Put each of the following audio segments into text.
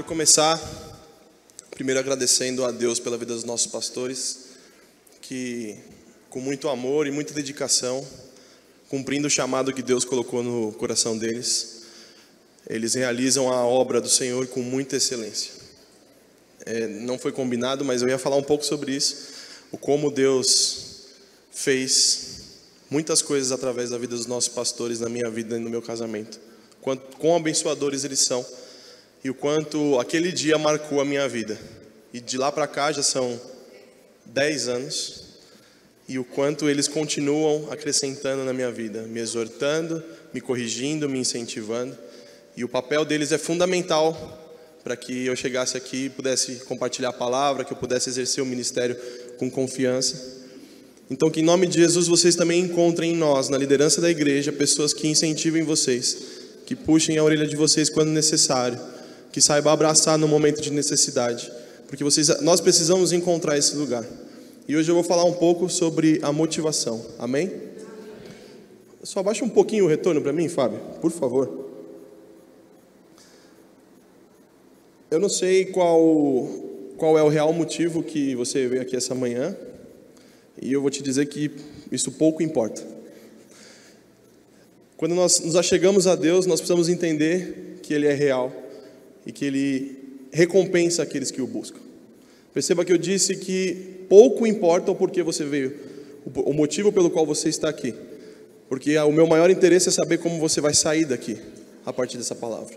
começar primeiro agradecendo a Deus pela vida dos nossos pastores, que com muito amor e muita dedicação, cumprindo o chamado que Deus colocou no coração deles, eles realizam a obra do Senhor com muita excelência. Não foi combinado, mas eu ia falar um pouco sobre isso, o como Deus fez muitas coisas através da vida dos nossos pastores, na minha vida e no meu casamento. Quão abençoadores eles são e o quanto aquele dia marcou a minha vida. E de lá para cá já são 10 anos e o quanto eles continuam acrescentando na minha vida, me exortando, me corrigindo, me incentivando. E o papel deles é fundamental para que eu chegasse aqui e pudesse compartilhar a palavra, que eu pudesse exercer o ministério com confiança. Então, que em nome de Jesus vocês também encontrem em nós, na liderança da igreja, pessoas que incentivem vocês, que puxem a orelha de vocês quando necessário, que saibam abraçar no momento de necessidade, porque nós precisamos encontrar esse lugar. E hoje eu vou falar um pouco sobre a motivação, amém? Só abaixa um pouquinho o retorno para mim, Fábio, por favor. Eu não sei qual é o real motivo que você veio aqui essa manhã, e eu vou te dizer que isso pouco importa. Quando nós nos achegamos a Deus, nós precisamos entender que Ele é real e que Ele recompensa aqueles que o buscam. Perceba que eu disse que pouco importa o porquê você veio, o motivo pelo qual você está aqui, porque o meu maior interesse é saber como você vai sair daqui a partir dessa palavra.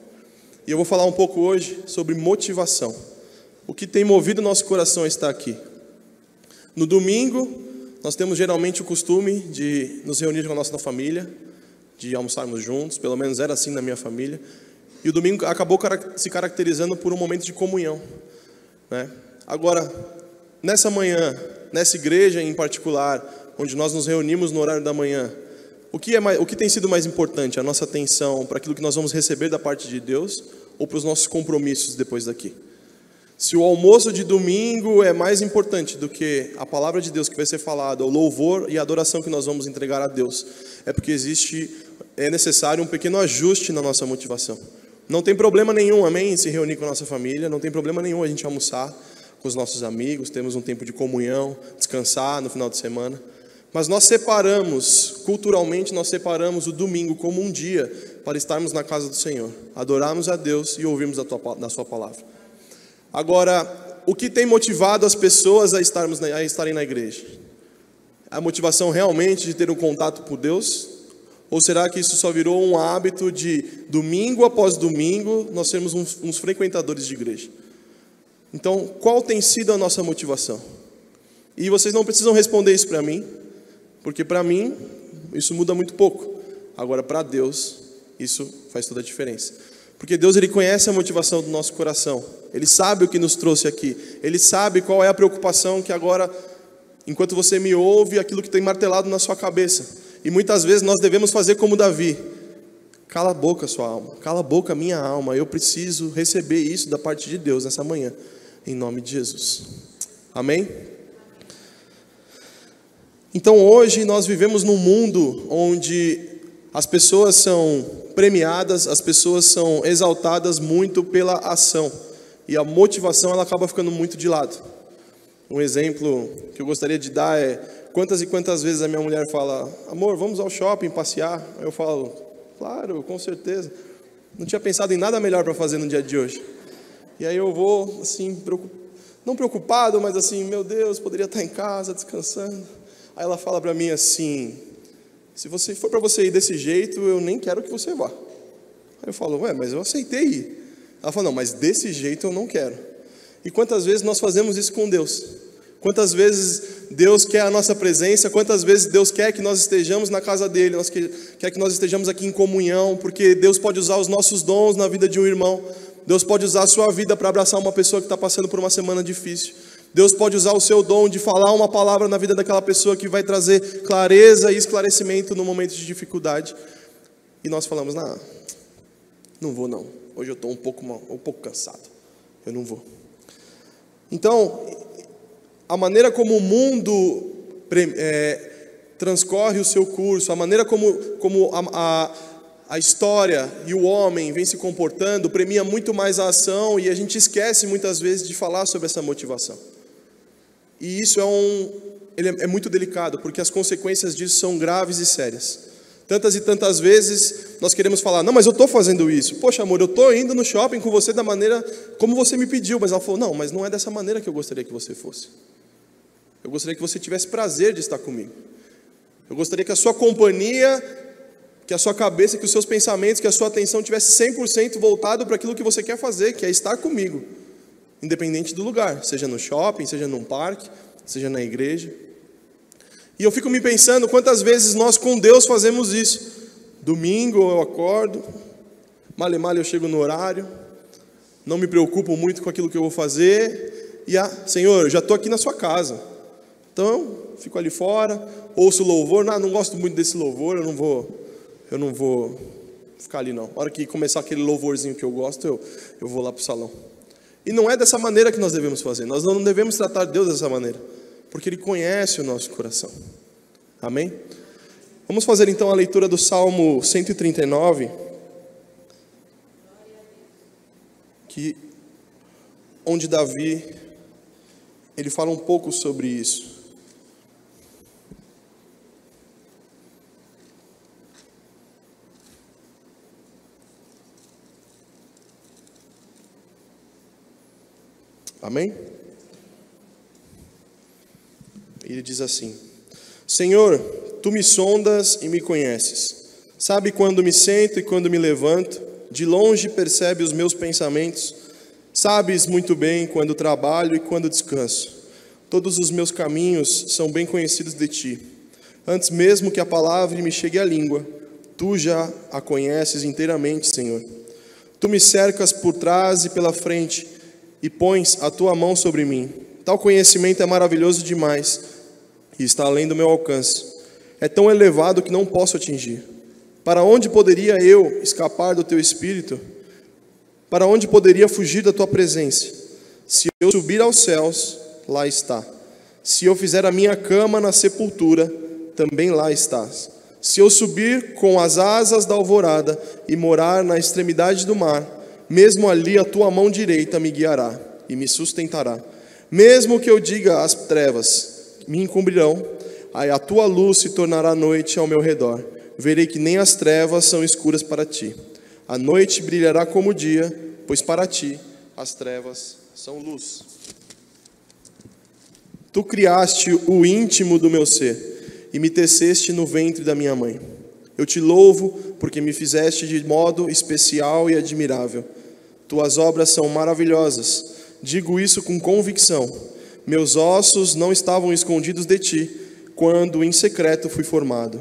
E eu vou falar um pouco hoje sobre motivação, o que tem movido nosso coração a estar aqui. No domingo, nós temos geralmente o costume de nos reunir com a nossa família, de almoçarmos juntos, pelo menos era assim na minha família. E o domingo acabou se caracterizando por um momento de comunhão, né? Agora, nessa manhã, nessa igreja em particular, onde nós nos reunimos no horário da manhã, o que tem sido mais importante? A nossa atenção para aquilo que nós vamos receber da parte de Deus ou para os nossos compromissos depois daqui? Se o almoço de domingo é mais importante do que a palavra de Deus que vai ser falada, o louvor e a adoração que nós vamos entregar a Deus, é porque é necessário um pequeno ajuste na nossa motivação. Não tem problema nenhum, amém, em se reunir com a nossa família, não tem problema nenhum a gente almoçar com os nossos amigos, temos um tempo de comunhão, descansar no final de semana. Mas culturalmente nós separamos o domingo como um dia para estarmos na casa do Senhor, adorarmos a Deus e ouvirmos da sua palavra. Agora, o que tem motivado as pessoas a estarem na igreja? A motivação realmente de ter um contato com Deus? Ou será que isso só virou um hábito de domingo após domingo nós sermos uns frequentadores de igreja? Então, qual tem sido a nossa motivação? E vocês não precisam responder isso para mim, porque para mim isso muda muito pouco. Agora, para Deus, isso faz toda a diferença. Porque Deus, Ele conhece a motivação do nosso coração. Ele sabe o que nos trouxe aqui. Ele sabe qual é a preocupação que agora, enquanto você me ouve, aquilo que tem martelado na sua cabeça. E muitas vezes nós devemos fazer como Davi. Cala a boca, sua alma. Cala a boca, minha alma. Eu preciso receber isso da parte de Deus nessa manhã. Em nome de Jesus. Amém? Então hoje nós vivemos num mundo onde as pessoas são premiadas, as pessoas são exaltadas muito pela ação. E a motivação ela acaba ficando muito de lado. Um exemplo que eu gostaria de dar é quantas e quantas vezes a minha mulher fala: amor, vamos ao shopping passear? Eu falo: claro, com certeza. Não tinha pensado em nada melhor para fazer no dia de hoje. E aí eu vou assim, não preocupado, mas assim, meu Deus, poderia estar em casa descansando. Aí ela fala para mim assim: se for para você ir desse jeito, eu nem quero que você vá. Aí eu falo: ué, mas eu aceitei ir. Ela fala: não, mas desse jeito eu não quero. E quantas vezes nós fazemos isso com Deus? Quantas vezes Deus quer a nossa presença? Quantas vezes Deus quer que nós estejamos na casa dEle? Quer que nós estejamos aqui em comunhão, porque Deus pode usar os nossos dons na vida de um irmão. Deus pode usar a sua vida para abraçar uma pessoa que está passando por uma semana difícil. Deus pode usar o seu dom de falar uma palavra na vida daquela pessoa que vai trazer clareza e esclarecimento no momento de dificuldade. E nós falamos: não vou não. Hoje eu estou um pouco cansado. Eu não vou. Então, a maneira como o mundo transcorre o seu curso, a maneira como a história e o homem vem se comportando, premia muito mais a ação e a gente esquece muitas vezes de falar sobre essa motivação. E isso é muito delicado, porque as consequências disso são graves e sérias. Tantas e tantas vezes nós queremos falar, não, mas eu estou fazendo isso. Poxa, amor, eu estou indo no shopping com você da maneira como você me pediu. Mas ela falou, não, mas não é dessa maneira que eu gostaria que você fosse. Eu gostaria que você tivesse prazer de estar comigo. Eu gostaria que a sua companhia, que a sua cabeça, que os seus pensamentos, que a sua atenção tivesse 100% voltado para aquilo que você quer fazer, que é estar comigo. Independente do lugar, seja no shopping, seja num parque, seja na igreja. E eu fico me pensando quantas vezes nós com Deus fazemos isso. Domingo eu acordo, male eu chego no horário, não me preocupo muito com aquilo que eu vou fazer, e Senhor, eu já estou aqui na sua casa. Então, fico ali fora, ouço o louvor, não gosto muito desse louvor, eu não vou ficar ali não. A hora que começar aquele louvorzinho que eu gosto, eu vou lá para o salão. E não é dessa maneira que nós devemos fazer, nós não devemos tratar Deus dessa maneira, porque Ele conhece o nosso coração. Amém? Vamos fazer então a leitura do Salmo 139, onde Davi, ele fala um pouco sobre isso. Amém? Ele diz assim: Senhor, Tu me sondas e me conheces. Sabe quando me sento e quando me levanto. De longe percebe os meus pensamentos. Sabes muito bem quando trabalho e quando descanso. Todos os meus caminhos são bem conhecidos de Ti. Antes mesmo que a palavra me chegue à língua, Tu já a conheces inteiramente, Senhor. Tu me cercas por trás e pela frente e pões a Tua mão sobre mim. Tal conhecimento é maravilhoso demais e está além do meu alcance. É tão elevado que não posso atingir. Para onde poderia eu escapar do Teu Espírito? Para onde poderia fugir da Tua presença? Se eu subir aos céus, lá está. Se eu fizer a minha cama na sepultura, também lá estás. Se eu subir com as asas da alvorada e morar na extremidade do mar, mesmo ali a Tua mão direita me guiará e me sustentará. Mesmo que eu diga às trevas, me encobrirão, aí a Tua luz se tornará noite ao meu redor. Verei que nem as trevas são escuras para Ti. A noite brilhará como o dia, pois para Ti as trevas são luz. Tu criaste o íntimo do meu ser e me teceste no ventre da minha mãe. Eu Te louvo porque me fizeste de modo especial e admirável. Tuas obras são maravilhosas. Digo isso com convicção. Meus ossos não estavam escondidos de Ti, quando em secreto fui formado,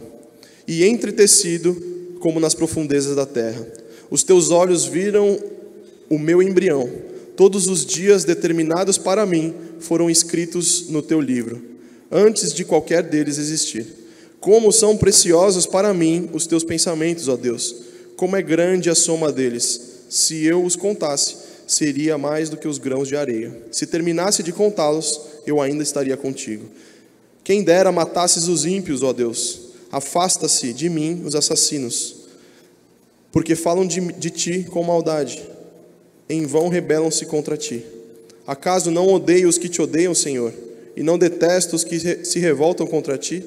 e entretecido como nas profundezas da terra. Os Teus olhos viram o meu embrião. Todos os dias determinados para mim foram escritos no Teu livro, antes de qualquer deles existir. Como são preciosos para mim os Teus pensamentos, ó Deus! Como é grande a soma deles! Se eu os contasse, seria mais do que os grãos de areia. Se terminasse de contá-los, eu ainda estaria contigo. Quem dera matasses os ímpios, ó Deus! Afasta-se de mim os assassinos, porque falam de Ti com maldade. Em vão rebelam-se contra Ti. Acaso não odeio os que Te odeiam, Senhor? E não detesto os que se revoltam contra Ti?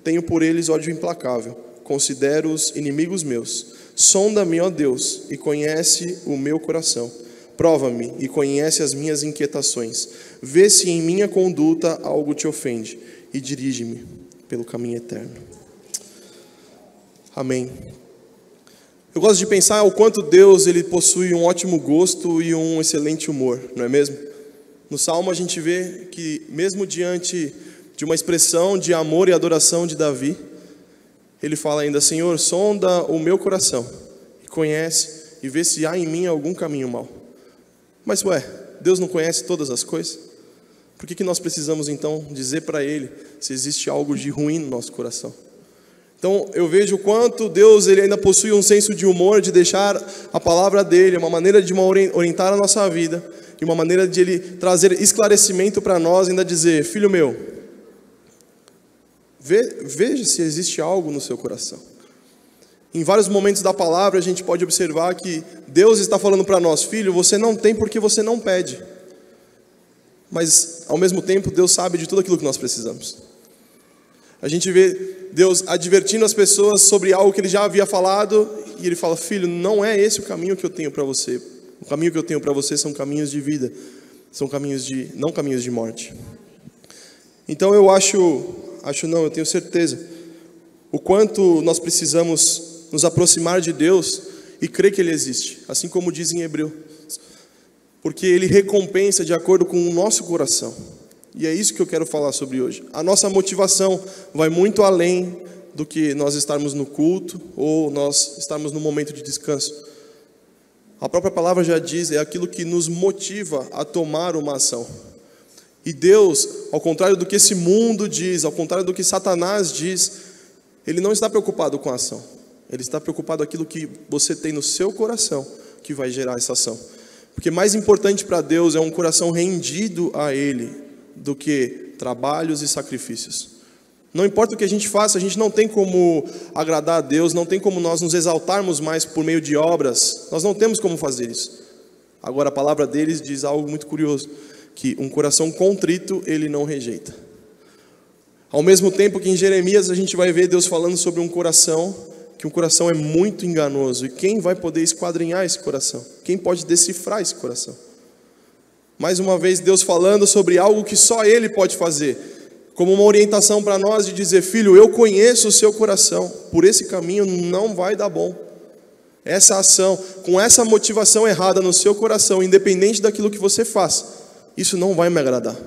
Tenho por eles ódio implacável. Considero-os inimigos meus. Sonda-me, ó Deus, e conhece o meu coração. Prova-me e conhece as minhas inquietações. Vê se em minha conduta algo Te ofende e dirige-me pelo caminho eterno. Amém. Eu gosto de pensar o quanto Deus ele possui um ótimo gosto e um excelente humor, não é mesmo? No Salmo a gente vê que mesmo diante de uma expressão de amor e adoração de Davi, ele fala ainda: Senhor, sonda o meu coração e conhece e vê se há em mim algum caminho mau. Mas Deus não conhece todas as coisas? Por que nós precisamos então dizer para Ele se existe algo de ruim no nosso coração? Então eu vejo o quanto Deus ele ainda possui um senso de humor, de deixar a palavra dele, uma maneira de orientar a nossa vida, e uma maneira de Ele trazer esclarecimento para nós, ainda dizer: filho meu, veja se existe algo no seu coração. Em vários momentos da palavra a gente pode observar que Deus está falando para nós: filho, você não tem porque você não pede. Mas ao mesmo tempo Deus sabe de tudo aquilo que nós precisamos. A gente vê Deus advertindo as pessoas sobre algo que Ele já havia falado, e Ele fala: filho, não é esse o caminho que eu tenho para você. O caminho que eu tenho para você são caminhos de vida, são não caminhos de morte. Então eu eu tenho certeza o quanto nós precisamos nos aproximar de Deus e crer que Ele existe, assim como diz em Hebreus, porque Ele recompensa de acordo com o nosso coração. E é isso que eu quero falar sobre hoje. A nossa motivação vai muito além do que nós estarmos no culto ou nós estarmos no momento de descanso. A própria palavra já diz, é aquilo que nos motiva a tomar uma ação. E Deus, ao contrário do que esse mundo diz, ao contrário do que Satanás diz, Ele não está preocupado com a ação. Ele está preocupado com aquilo que você tem no seu coração que vai gerar essa ação. Porque mais importante para Deus é um coração rendido a Ele do que trabalhos e sacrifícios. Não importa o que a gente faça, a gente não tem como agradar a Deus, não tem como nós nos exaltarmos mais por meio de obras, nós não temos como fazer isso. Agora a palavra deles diz algo muito curioso, que um coração contrito Ele não rejeita. Ao mesmo tempo que em Jeremias a gente vai ver Deus falando sobre um coração, que um coração é muito enganoso, e quem vai poder esquadrinhar esse coração? Quem pode decifrar esse coração? Mais uma vez Deus falando sobre algo que só Ele pode fazer, como uma orientação para nós de dizer: filho, eu conheço o seu coração, por esse caminho não vai dar bom. Essa ação, com essa motivação errada no seu coração, independente daquilo que você faz, isso não vai me agradar.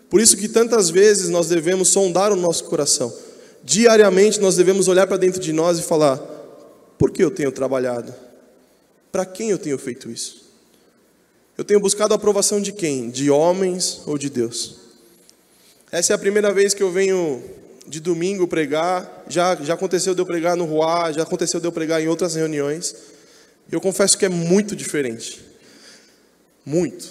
Por isso que tantas vezes nós devemos sondar o nosso coração. Diariamente nós devemos olhar para dentro de nós e falar: por que eu tenho trabalhado? Para quem eu tenho feito isso? Eu tenho buscado a aprovação de quem? De homens ou de Deus? Essa é a primeira vez que eu venho de domingo pregar. Já aconteceu de eu pregar no Ruá, já aconteceu de eu pregar em outras reuniões. Eu confesso que é muito diferente. Muito.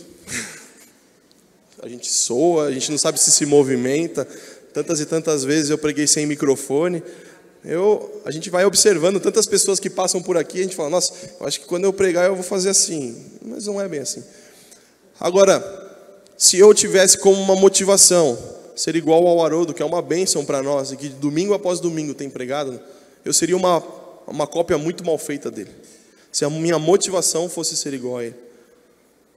A gente soa, a gente não sabe se movimenta. Tantas e tantas vezes eu preguei sem microfone. A gente vai observando tantas pessoas que passam por aqui, a gente fala: nossa, eu acho que quando eu pregar eu vou fazer assim. Mas não é bem assim. Agora, se eu tivesse como uma motivação ser igual ao Haroldo, que é uma bênção para nós, e que domingo após domingo tem pregado, eu seria uma cópia muito mal feita dele. Se a minha motivação fosse ser igual a ele.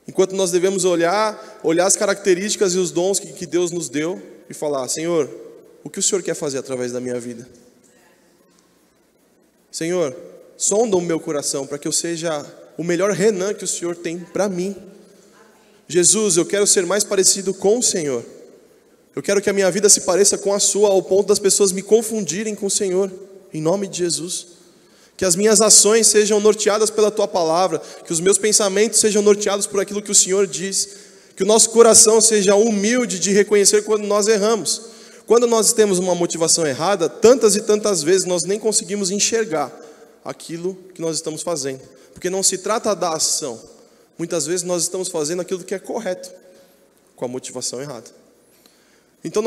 Enquanto nós devemos olhar as características e os dons que Deus nos deu e falar: Senhor, o que o Senhor quer fazer através da minha vida? Senhor, sonda o meu coração para que eu seja o melhor Renan que o Senhor tem para mim. Jesus, eu quero ser mais parecido com o Senhor. Eu quero que a minha vida se pareça com a sua, ao ponto das pessoas me confundirem com o Senhor. Em nome de Jesus. Que as minhas ações sejam norteadas pela Tua palavra. Que os meus pensamentos sejam norteados por aquilo que o Senhor diz. Que o nosso coração seja humilde de reconhecer quando nós erramos. Quando nós temos uma motivação errada, tantas e tantas vezes nós nem conseguimos enxergar aquilo que nós estamos fazendo. Porque não se trata da ação. Muitas vezes nós estamos fazendo aquilo que é correto, com a motivação errada. Então,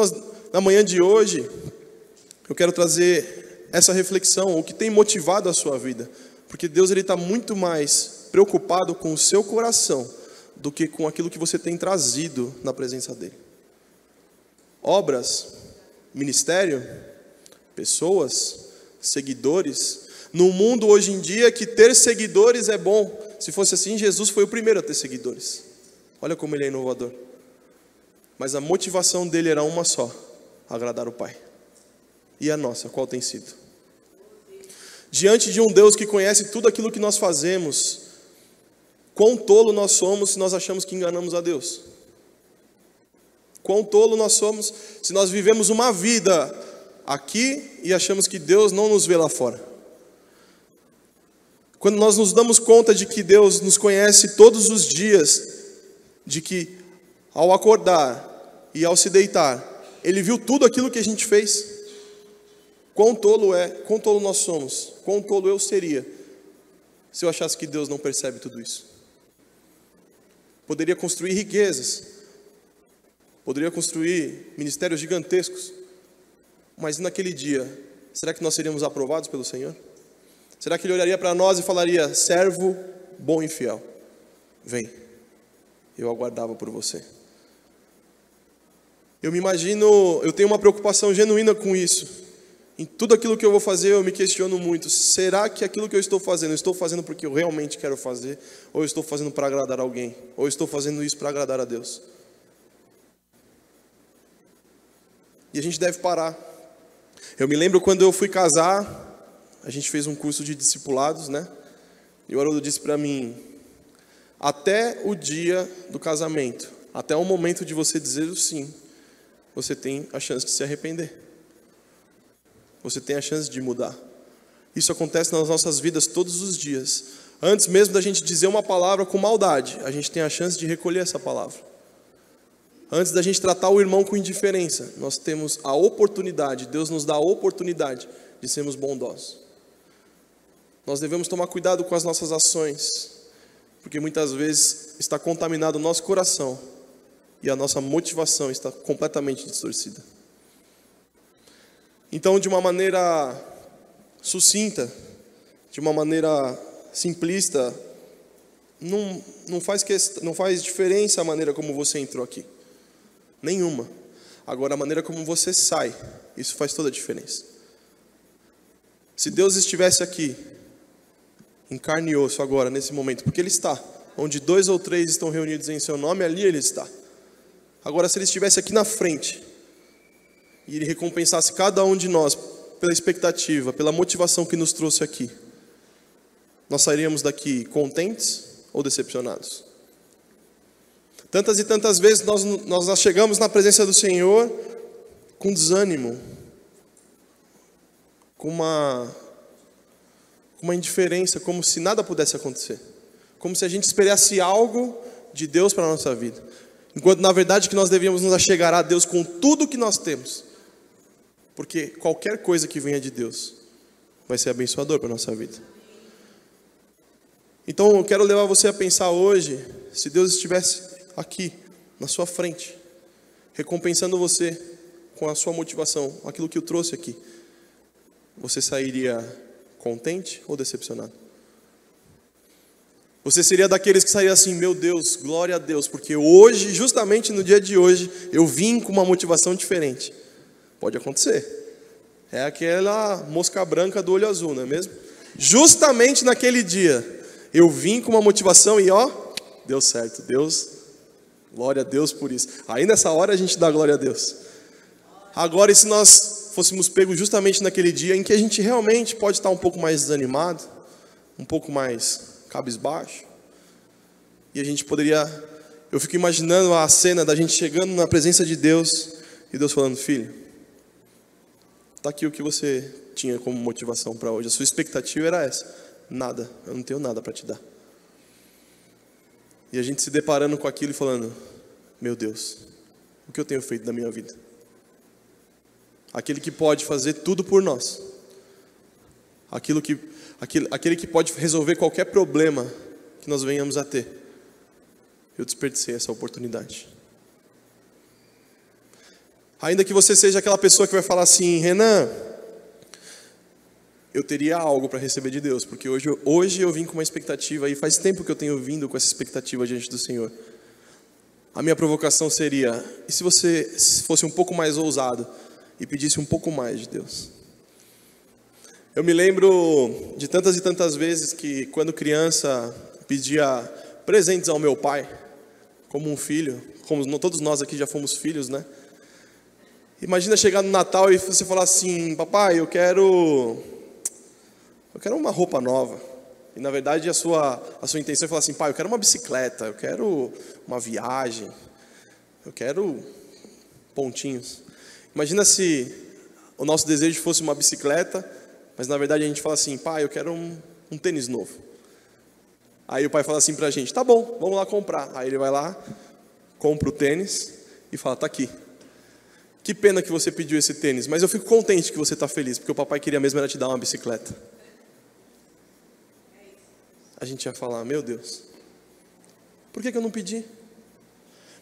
na manhã de hoje, eu quero trazer essa reflexão, o que tem motivado a sua vida. Porque Deus está muito mais preocupado com o seu coração do que com aquilo que você tem trazido na presença dEle. Obras, ministério, pessoas, seguidores. No mundo hoje em dia que ter seguidores é bom. Se fosse assim, Jesus foi o primeiro a ter seguidores. Olha como Ele é inovador. Mas a motivação dele era uma só: agradar o Pai. E a nossa, qual tem sido? Diante de um Deus que conhece tudo aquilo que nós fazemos, quão tolo nós somos se nós achamos que enganamos a Deus? Quão tolo nós somos se nós vivemos uma vida aqui e achamos que Deus não nos vê lá fora? Quando nós nos damos conta de que Deus nos conhece todos os dias, de que ao acordar e ao se deitar, Ele viu tudo aquilo que a gente fez, quão tolo nós somos, quão tolo eu seria, se eu achasse que Deus não percebe tudo isso. Poderia construir riquezas, poderia construir ministérios gigantescos, mas naquele dia, será que nós seríamos aprovados pelo Senhor? Será que Ele olharia para nós e falaria: servo bom e fiel, vem, eu aguardava por você? Eu me imagino, eu tenho uma preocupação genuína com isso. Em tudo aquilo que eu vou fazer, eu me questiono muito: será que aquilo que eu estou fazendo porque eu realmente quero fazer? Ou eu estou fazendo para agradar alguém? Ou eu estou fazendo isso para agradar a Deus? E a gente deve parar. Eu me lembro quando eu fui casar, a gente fez um curso de discipulados, né? E o Haroldo disse para mim: até o dia do casamento, até o momento de você dizer o sim, você tem a chance de se arrepender. Você tem a chance de mudar. Isso acontece nas nossas vidas todos os dias. Antes mesmo da gente dizer uma palavra com maldade, a gente tem a chance de recolher essa palavra. Antes da gente tratar o irmão com indiferença, nós temos a oportunidade, Deus nos dá a oportunidade de sermos bondosos. Nós devemos tomar cuidado com as nossas ações, porque muitas vezes está contaminado o nosso coração e a nossa motivação está completamente distorcida. Então, de uma maneira sucinta, de uma maneira simplista, não faz diferença a maneira como você entrou aqui. Nenhuma. Agora, a maneira como você sai, isso faz toda a diferença. Se Deus estivesse aqui, em carne e osso agora, nesse momento, porque Ele está, onde 2 ou 3 estão reunidos em seu nome, ali Ele está. Agora, se Ele estivesse aqui na frente, e Ele recompensasse cada um de nós pela expectativa, pela motivação que nos trouxe aqui, nós sairíamos daqui contentes ou decepcionados? Tantas e tantas vezes nós chegamos na presença do Senhor com desânimo, com uma indiferença, como se nada pudesse acontecer, como se a gente esperasse algo de Deus para a nossa vida, enquanto na verdade que nós devíamos nos achegar a Deus com tudo que nós temos, porque qualquer coisa que venha de Deus vai ser abençoador para a nossa vida. Então eu quero levar você a pensar hoje, se Deus estivesse aqui, na sua frente, recompensando você com a sua motivação, aquilo que o trouxe aqui, você sairia contente ou decepcionado? Você seria daqueles que sairiam assim: meu Deus, glória a Deus, porque hoje, justamente no dia de hoje, eu vim com uma motivação diferente. Pode acontecer. É aquela mosca branca do olho azul, não é mesmo? Justamente naquele dia, eu vim com uma motivação e deu certo. Deus, glória a Deus por isso. Aí nessa hora a gente dá glória a Deus. Agora, e se nós fôssemos pegos justamente naquele dia em que a gente realmente pode estar um pouco mais desanimado, um pouco mais cabisbaixo, e a gente poderia, eu fico imaginando a cena da gente chegando na presença de Deus, e Deus falando: filho, está aqui o que você tinha como motivação para hoje. A sua expectativa era essa. Nada, eu não tenho nada para te dar. E a gente se deparando com aquilo e falando: meu Deus, o que eu tenho feito da minha vida? Aquele que pode fazer tudo por nós, aquele que pode resolver qualquer problema que nós venhamos a ter, eu desperdicei essa oportunidade. Ainda que você seja aquela pessoa que vai falar assim: Renan, eu teria algo para receber de Deus, porque hoje eu vim com uma expectativa, e faz tempo que eu tenho vindo com essa expectativa diante do Senhor. A minha provocação seria: e se você fosse um pouco mais ousado e pedisse um pouco mais de Deus? Eu me lembro de tantas e tantas vezes que, quando criança, pedia presentes ao meu pai, como um filho, como todos nós aqui já fomos filhos, né? Imagina chegar no Natal e você falar assim: papai, eu quero uma roupa nova. E na verdade a sua intenção é falar assim: pai, eu quero uma bicicleta, eu quero uma viagem, eu quero pontinhos. Imagina se o nosso desejo fosse uma bicicleta, mas na verdade a gente fala assim: pai, eu quero um tênis novo. Aí o pai fala assim pra gente: tá bom, vamos lá comprar. Aí ele vai lá, compra o tênis e fala: tá aqui. Que pena que você pediu esse tênis, mas eu fico contente que você está feliz, porque o papai queria mesmo era te dar uma bicicleta. A gente ia falar: meu Deus, por que eu não pedi?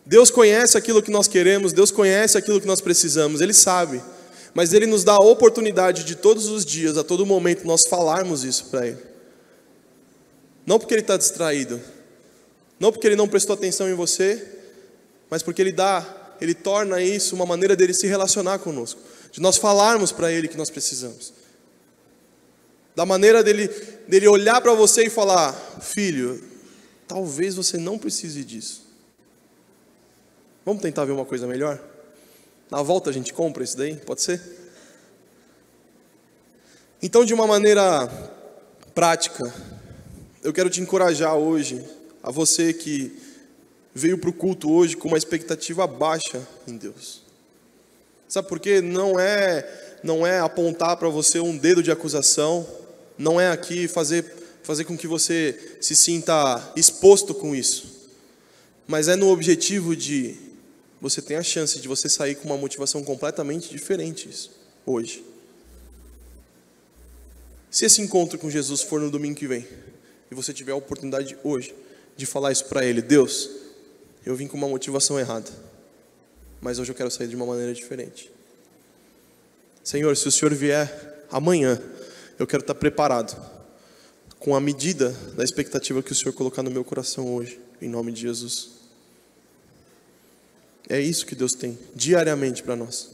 Deus conhece aquilo que nós queremos, Deus conhece aquilo que nós precisamos, Ele sabe. Mas Ele nos dá a oportunidade de todos os dias, a todo momento, nós falarmos isso para Ele. Não porque Ele está distraído, não porque Ele não prestou atenção em você, mas porque Ele torna isso uma maneira dele se relacionar conosco, de nós falarmos para Ele que nós precisamos. Da maneira dele olhar para você e falar: filho, talvez você não precise disso. Vamos tentar ver uma coisa melhor? Na volta a gente compra isso daí, pode ser? Então, de uma maneira prática, eu quero te encorajar hoje, a você que veio para o culto hoje com uma expectativa baixa em Deus. Sabe por quê? Não é apontar para você um dedo de acusação, não é aqui fazer com que você se sinta exposto com isso, mas é no objetivo de você ter a chance de você sair com uma motivação completamente diferente hoje. Se esse encontro com Jesus for no domingo que vem, e você tiver a oportunidade hoje de falar isso para Ele: Deus, eu vim com uma motivação errada, mas hoje eu quero sair de uma maneira diferente. Senhor, se o Senhor vier amanhã, eu quero estar preparado, com a medida da expectativa que o Senhor colocar no meu coração hoje, em nome de Jesus. É isso que Deus tem diariamente para nós.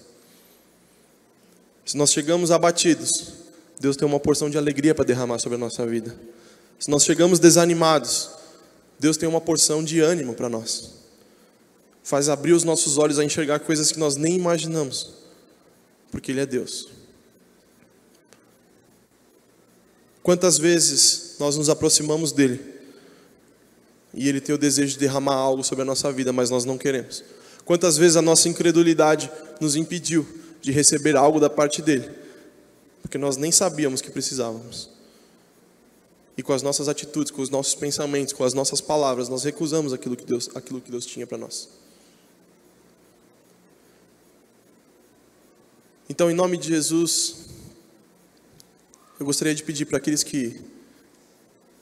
Se nós chegamos abatidos, Deus tem uma porção de alegria para derramar sobre a nossa vida. Se nós chegamos desanimados, Deus tem uma porção de ânimo para nós. Faz abrir os nossos olhos a enxergar coisas que nós nem imaginamos, porque Ele é Deus. Quantas vezes nós nos aproximamos dEle e Ele tem o desejo de derramar algo sobre a nossa vida, mas nós não queremos. Quantas vezes a nossa incredulidade nos impediu de receber algo da parte dEle, porque nós nem sabíamos que precisávamos. E com as nossas atitudes, com os nossos pensamentos, com as nossas palavras, nós recusamos aquilo que Deus tinha para nós. Então, em nome de Jesus, eu gostaria de pedir para aqueles que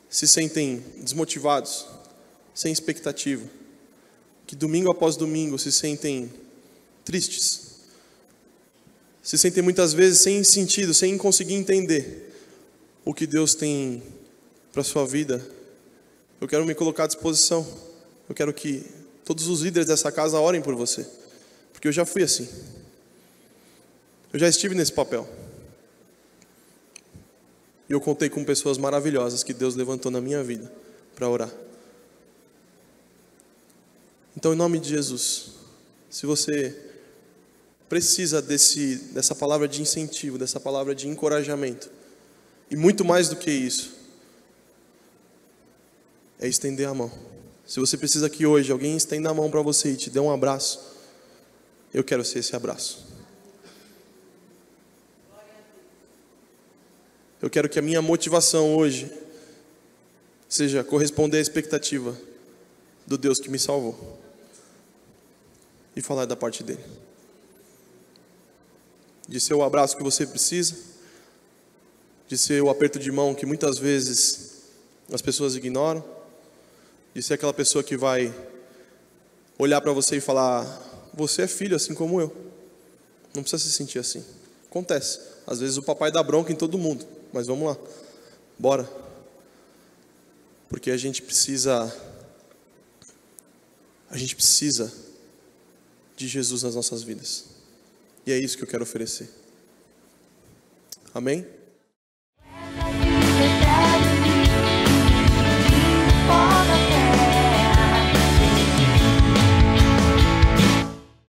se sentem desmotivados, sem expectativa, que domingo após domingo se sentem tristes, se sentem muitas vezes sem sentido, sem conseguir entender o que Deus tem para a sua vida, eu quero me colocar à disposição. Eu quero que todos os líderes dessa casa orem por você, porque eu já fui assim. Eu já estive nesse papel. E eu contei com pessoas maravilhosas que Deus levantou na minha vida para orar. Então, em nome de Jesus, se você precisa dessa palavra de incentivo, dessa palavra de encorajamento, e muito mais do que isso, é estender a mão. Se você precisa que hoje alguém estenda a mão para você e te dê um abraço, eu quero ser esse abraço. Eu quero que a minha motivação hoje seja corresponder à expectativa do Deus que me salvou e falar da parte dele, de ser o abraço que você precisa, de ser o aperto de mão que muitas vezes as pessoas ignoram, de ser aquela pessoa que vai olhar para você e falar: você é filho assim como eu. Não precisa se sentir assim. Acontece. Às vezes o papai dá bronca em todo mundo. Mas vamos lá. Bora. Porque a gente precisa de Jesus nas nossas vidas. E é isso que eu quero oferecer. Amém?